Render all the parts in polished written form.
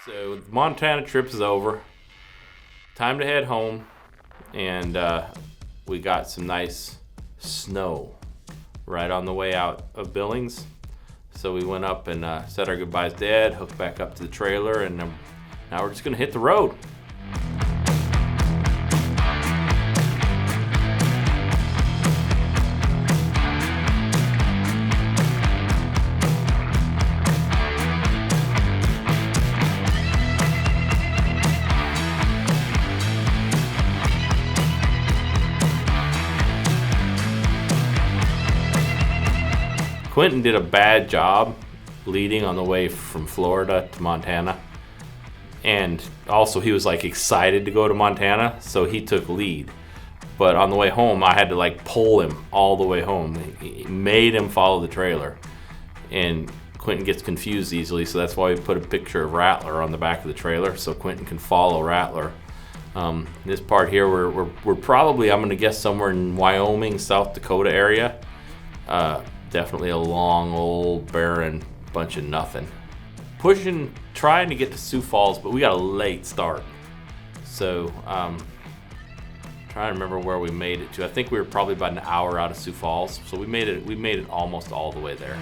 So the Montana trip is over. Time to head home, and we got some nice snow right on the way out of Billings. So we went up and said our goodbyes to Ed, hooked back up to the trailer, and now we're just gonna hit the road. Quinton did a bad job leading on the way from Florida to Montana. And also he was like excited to go to Montana, so he took lead. But on the way home, I had to like pull him all the way home. He made him follow the trailer. And Quinton gets confused easily, so that's why we put a picture of Rattler on the back of the trailer so Quinton can follow Rattler. This part here, we're probably, I'm gonna guess, somewhere in Wyoming, South Dakota area. Definitely a long, old, barren bunch of nothing. Trying to get to Sioux Falls, but we got a late start. So, trying to remember where we made it to. I think we were probably about an hour out of Sioux Falls, so we made it almost all the way there.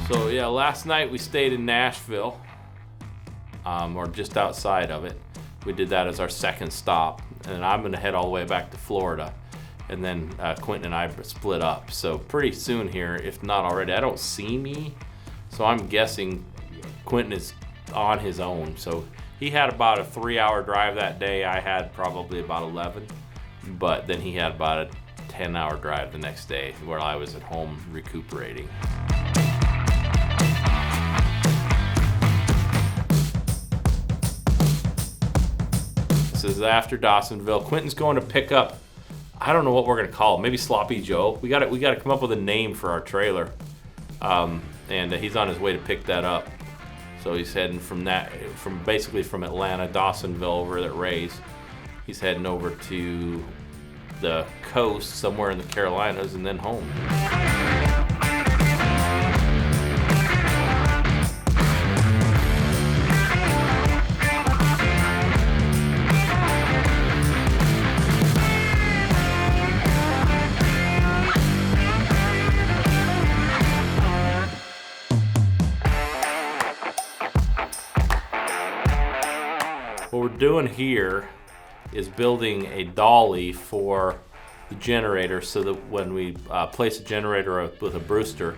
So yeah, last night we stayed in Nashville, or just outside of it. We did that as our second stop, and I'm gonna head all the way back to Florida, and then Quinton and I split up. So pretty soon here, if not already, I don't see me, so I'm guessing Quinton is on his own. So he had about a 3-hour drive that day. I had probably about 11, but then he had about a 10-hour drive the next day where I was at home recuperating. This is after Dawsonville. Quinton's going to pick up, I don't know what we're gonna call it, maybe Sloppy Joe. We got to come up with a name for our trailer, and he's on his way to pick that up. So he's heading from basically from Atlanta, Dawsonville over at Ray's. He's heading over to the coast somewhere in the Carolinas and then home. What we're doing here is building a dolly for the generator so that when we place a generator with a Brewster,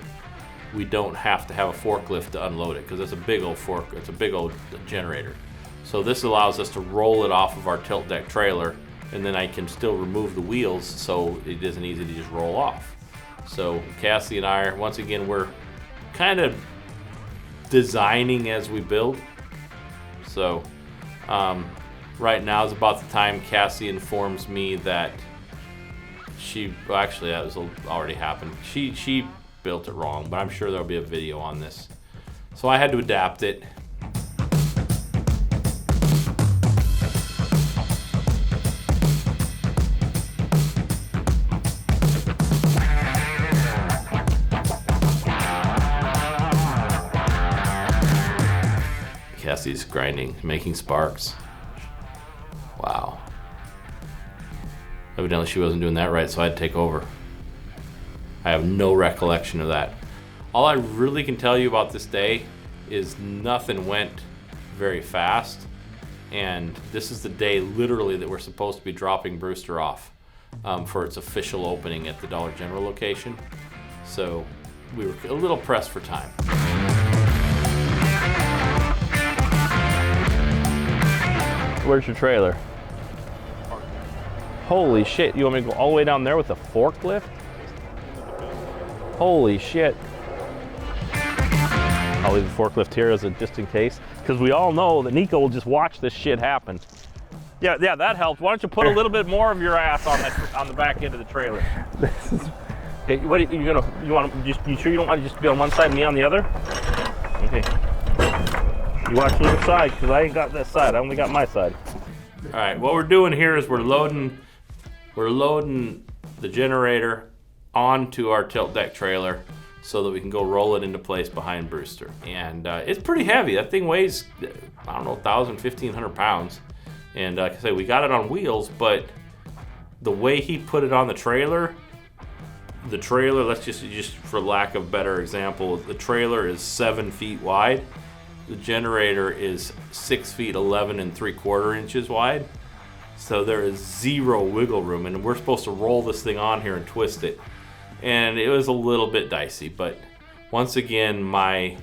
we don't have to have a forklift to unload it, because it's a big old it's a big old generator. So this allows us to roll it off of our tilt deck trailer, and then I can still remove the wheels so it isn't easy to just roll off. So Cassie and I, once again, we're kind of designing as we build. So right now is about the time Cassie informs me that actually that was already happened. She built it wrong, but I'm sure there'll be a video on this. So I had to adapt it. Cassie's grinding, making sparks. Wow. Evidently she wasn't doing that right, so I had to take over. I have no recollection of that. All I really can tell you about this day is nothing went very fast, and this is the day literally that we're supposed to be dropping Brewster off for its official opening at the Dollar General location. So we were a little pressed for time. Where's your trailer? Holy shit, you want me to go all the way down there with a forklift? Holy shit. I'll leave the forklift here as a just in case, because we all know that Nico will just watch this shit happen. Yeah, that helps. Why don't you put a little bit more of your ass on the back end of the trailer? Okay, what are you want to just? You sure you don't want to just be on one side and me on the other? Okay. You watch either side, because I ain't got this side. I only got my side. All right, what we're doing here is we're loading the generator onto our tilt deck trailer so that we can go roll it into place behind Brewster. And it's pretty heavy. That thing weighs, I don't know, 1,000, 1,500 pounds. And like I say, we got it on wheels, but the way he put it on the trailer, let's just for lack of a better example, the trailer is 7 feet wide. The generator is 6 feet 11 3/4 inches wide. So there is zero wiggle room, and we're supposed to roll this thing on here and twist it. And it was a little bit dicey, but once again, my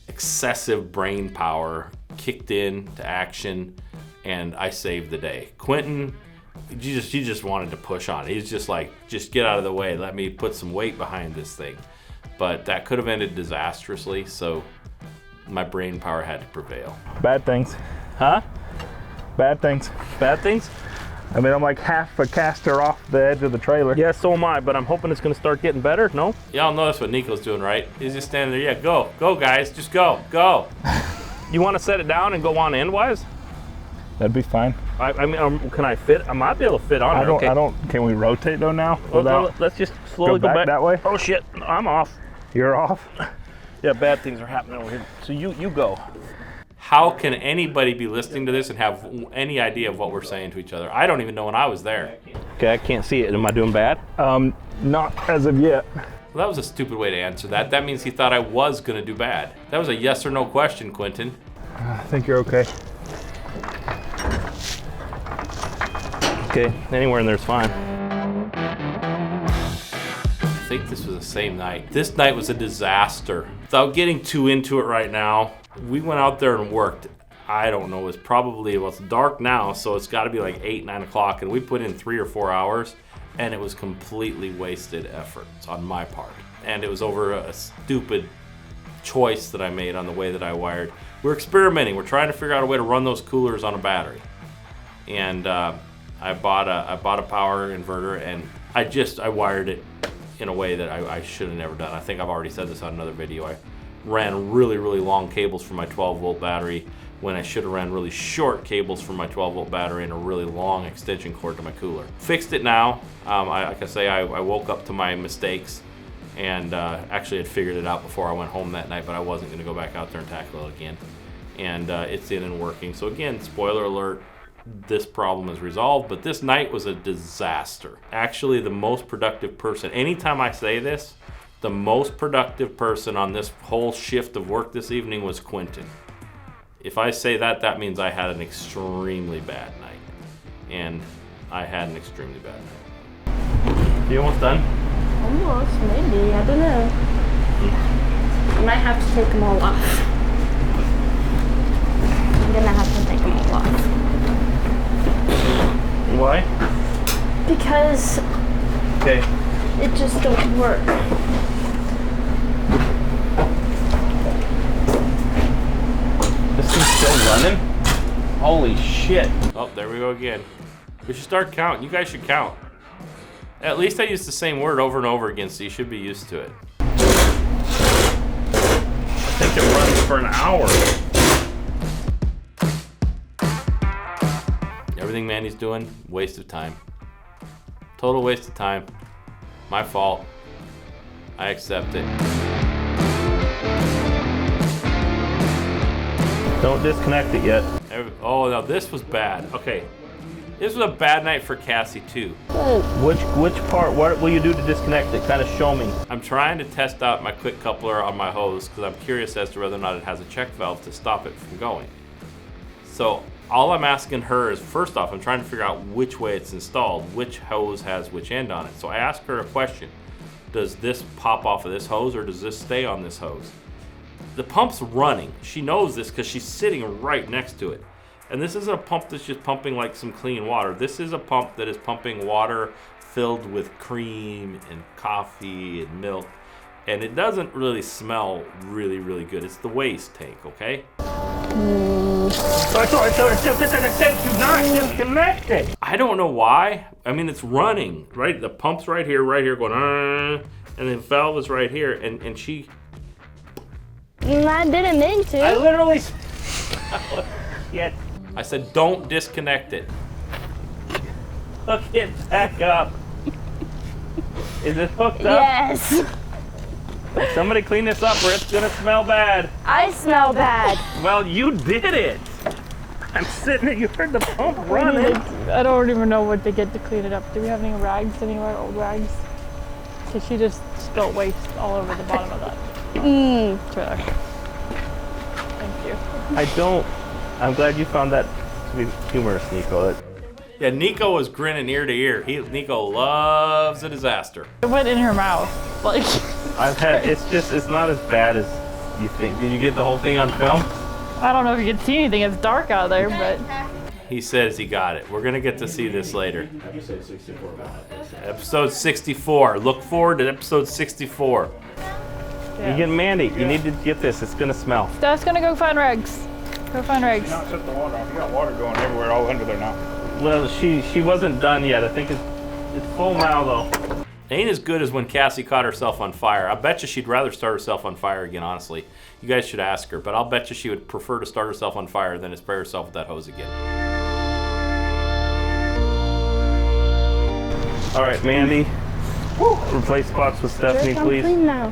excessive brain power kicked into action, and I saved the day. Quinton, he just wanted to push on. He's just like, just get out of the way. Let me put some weight behind this thing. But that could have ended disastrously, so my brain power had to prevail. Bad things. Huh? Bad things. Bad things? I mean, I'm like half a caster off the edge of the trailer. Yeah, so am I, but I'm hoping it's going to start getting better, no? Y'all know that's what Nico's doing, right? He's just standing there. Yeah, go guys, just go. You want to set it down and go on endwise? That'd be fine. I mean, can I fit? I might be able to fit on there. Okay. Can we rotate though now? Let's just slowly go back that way. Oh shit, I'm off. You're off? Yeah, bad things are happening over here. So you go. How can anybody be listening to this and have any idea of what we're saying to each other? I don't even know when I was there. Okay, I can't see it. Am I doing bad? Not as of yet. Well, that was a stupid way to answer that. That means he thought I was going to do bad. That was a yes or no question, Quinton. I think you're okay. Okay, anywhere in there's fine. I think this was the same night. This night was a disaster. Without getting too into it right now, we went out there and worked. I don't know, it's dark now, so it's got to be like 8, 9 o'clock, and we put in 3 or 4 hours, and it was completely wasted effort on my part. And it was over a stupid choice that I made on the way that I wired. We're experimenting. We're trying to figure out a way to run those coolers on a battery. And I bought a power inverter, and I wired it in a way that I should have never done. I think I've already said this on another video. I ran really, really long cables for my 12-volt battery when I should have ran really short cables for my 12-volt battery and a really long extension cord to my cooler. Fixed it now. Like I say, I woke up to my mistakes and actually had figured it out before I went home that night, but I wasn't going to go back out there and tackle it again. And it's in and working. So again, spoiler alert, this problem is resolved, but this night was a disaster. Actually, the most productive person, anytime I say this, the most productive person on this whole shift of work this evening was Quinton. If I say that, that means I had an extremely bad night. And I had an extremely bad night. You almost done? Almost, maybe. I don't know. I might have to take them all off. I'm gonna have to take them all off. Why? Because it just don't work. This thing's still running? Holy shit. Oh, there we go again. We should start counting. You guys should count. At least I used the same word over and over again, so you should be used to it. I think it runs for an hour. Everything Mandy's doing, waste of time. Total waste of time. My fault. I accept it. Don't disconnect it yet. Oh, now this was bad. Okay. This was a bad night for Cassie, too. Which part, what will you do to disconnect it? Kind of show me. I'm trying to test out my quick coupler on my hose because I'm curious as to whether or not it has a check valve to stop it from going. So all I'm asking her is, first off, I'm trying to figure out which way it's installed, which hose has which end on it. So I asked her a question. Does this pop off of this hose or does this stay on this hose? The pump's running. She knows this because she's sitting right next to it. And this isn't a pump that's just pumping like some clean water. This is a pump that is pumping water filled with cream and coffee and milk. And it doesn't really smell really, really good. It's the waste tank, okay? I don't know why. I mean, it's running, right? The pump's right here, going, and the valve is right here, and she... I didn't mean to. I literally... I said, don't disconnect it. Hook it back up. Is it hooked up? Yes. Somebody clean this up or it's gonna smell bad. I smell bad. Well, you did it. I'm sitting there, you heard the pump running. I don't even know what to get to clean it up. Do we have any rags anywhere, old rags? Because she just spilled waste all over the bottom of that trailer. Thank you. I'm glad you found that to be humorous, Nico. Yeah, Nico was grinning ear to ear. Nico loves a disaster. It went in her mouth. Like, it's not as bad as you think. Did you get the whole thing on film? I don't know if you can see anything. It's dark out there, but... He says he got it. We're going to get to see this later. Episode 64. Look forward to episode 64. Yeah. You get Mandy. You need to get this. It's going to smell. Dad's gonna go find rags. Go find rags. Not shut the water off. You got water going everywhere, all under there now. Well, she wasn't done yet. I think it's full now, though. Ain't as good as when Cassie caught herself on fire. I bet you she'd rather start herself on fire again, honestly. You guys should ask her, but I'll bet you she would prefer to start herself on fire than to spray herself with that hose again. All right, Mandy. Replace spots with Stephanie, I'm please. clean now.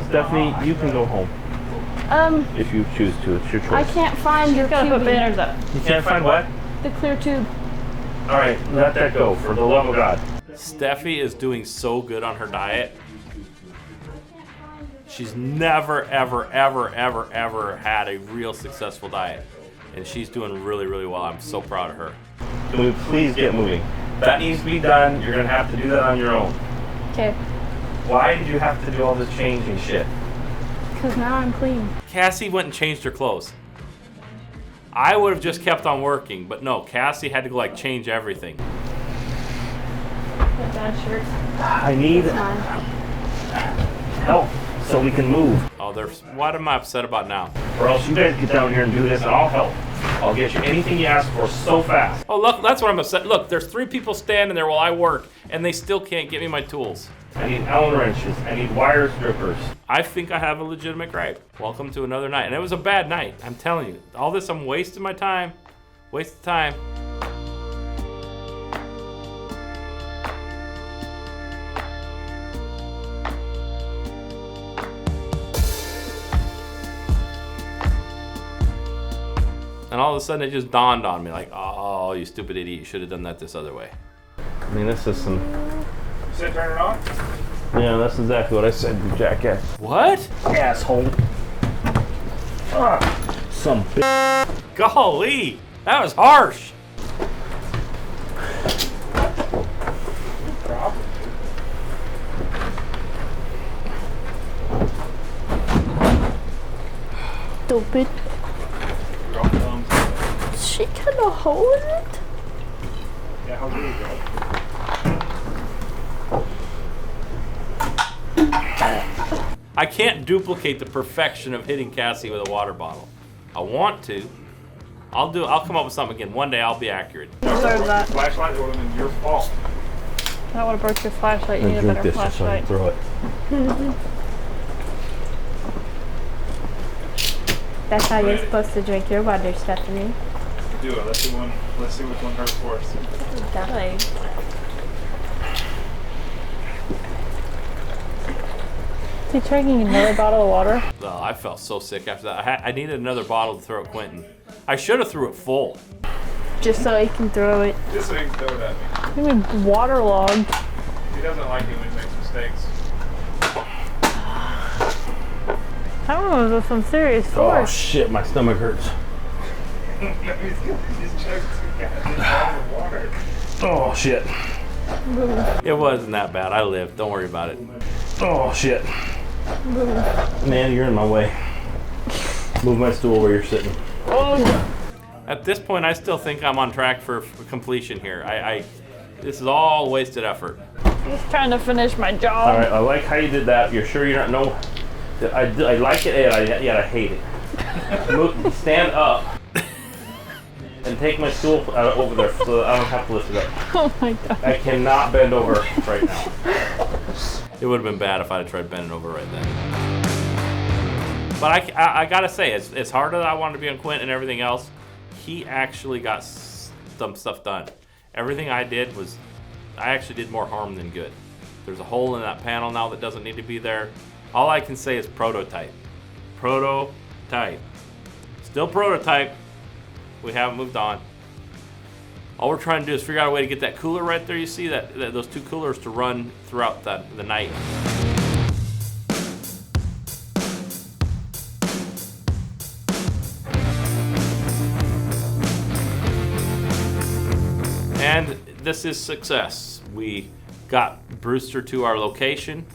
Stephanie, you can go home if you choose to. It's your choice. I can't find your Gotta put tube. banners up. You can't find what? The clear tube. All right, let that go, for the love of God. Steffi is doing so good on her diet. She's never, ever, ever, ever, ever had a real successful diet. And she's doing really, really well. I'm so proud of her. Can we please get moving? That needs to be done. You're going to have to do that on your own. Okay. Why did you have to do all this changing shit? Because now I'm clean. Cassie went and changed her clothes. I would have just kept on working, but no, Cassie had to go like change everything. Dad's shirt. I need help so we can move. Oh, what am I upset about now? Or else you guys get down here and do this and I'll help. I'll get you anything you ask for so fast. Oh, look, that's what I'm upset. Look, there's 3 people standing there while I work, and they still can't get me my tools. I need Allen wrenches. I need wire strippers. I think I have a legitimate gripe. Welcome to another night. And it was a bad night, I'm telling you. All this, I'm wasting my time. Waste of time. And all of a sudden it just dawned on me like, oh, you stupid idiot, you should have done that this other way. I mean, this is some... You said turn it on? Yeah, that's exactly what I said, you jackass. What? Asshole. Some bitch. Golly, that was harsh. Stupid. Is she kind of holding it? Yeah, how good is I can't duplicate the perfection of hitting Cassie with a water bottle. I want to. I'll come up with something again. One day I'll be accurate. Deserve that. Flashlight would have been your fault. I would have broke your flashlight. You need a better flashlight. Throw it. That's how you're supposed to drink your water, Stephanie. Do it. Let's see which one hurts worse. Definitely. Is he drinking another bottle of water? Oh, I felt so sick after that. I needed another bottle to throw at Quinton. I should have threw it full. Just so he can throw it. Just so he can throw it at me. I mean, waterlogged. He doesn't like it when he makes mistakes. That one was with some serious Oh force. shit, my stomach hurts. He's chugged 2 gallons of water. Oh shit. It wasn't that bad. I lived. Don't worry about it. Oh shit. Man, you're in my way. Move my stool where you're sitting. Oh, At this point, I still think I'm on track for completion here. This is all wasted effort. Just trying to finish my job. All right, I like how you did that. You're sure you're not, no, I like it and yet I hate it. Stand up and take my stool over there so that I don't have to lift it up. Oh my god. I cannot bend over right now. It would have been bad if I'd have tried bending over right then. But I gotta say, as hard as I wanted to be on Quintin and everything else, he actually got some stuff done. Everything I did was, I actually did more harm than good. There's a hole in that panel now that doesn't need to be there. All I can say is prototype. Prototype. Still prototype. We haven't moved on. All we're trying to do is figure out a way to get that cooler right there. You see that those two coolers to run throughout the night. And this is success. We got Brewster to our location,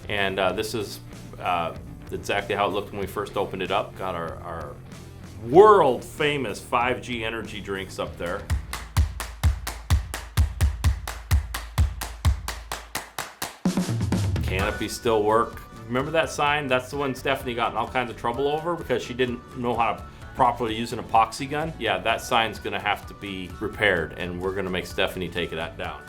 and this is exactly how it looked when we first opened it up. Got our world famous 5G energy drinks up there. Canopy still work. Remember that sign? That's the one Stephanie got in all kinds of trouble over because she didn't know how to properly use an epoxy gun. Yeah, that sign's gonna have to be repaired, and we're gonna make Stephanie take that down.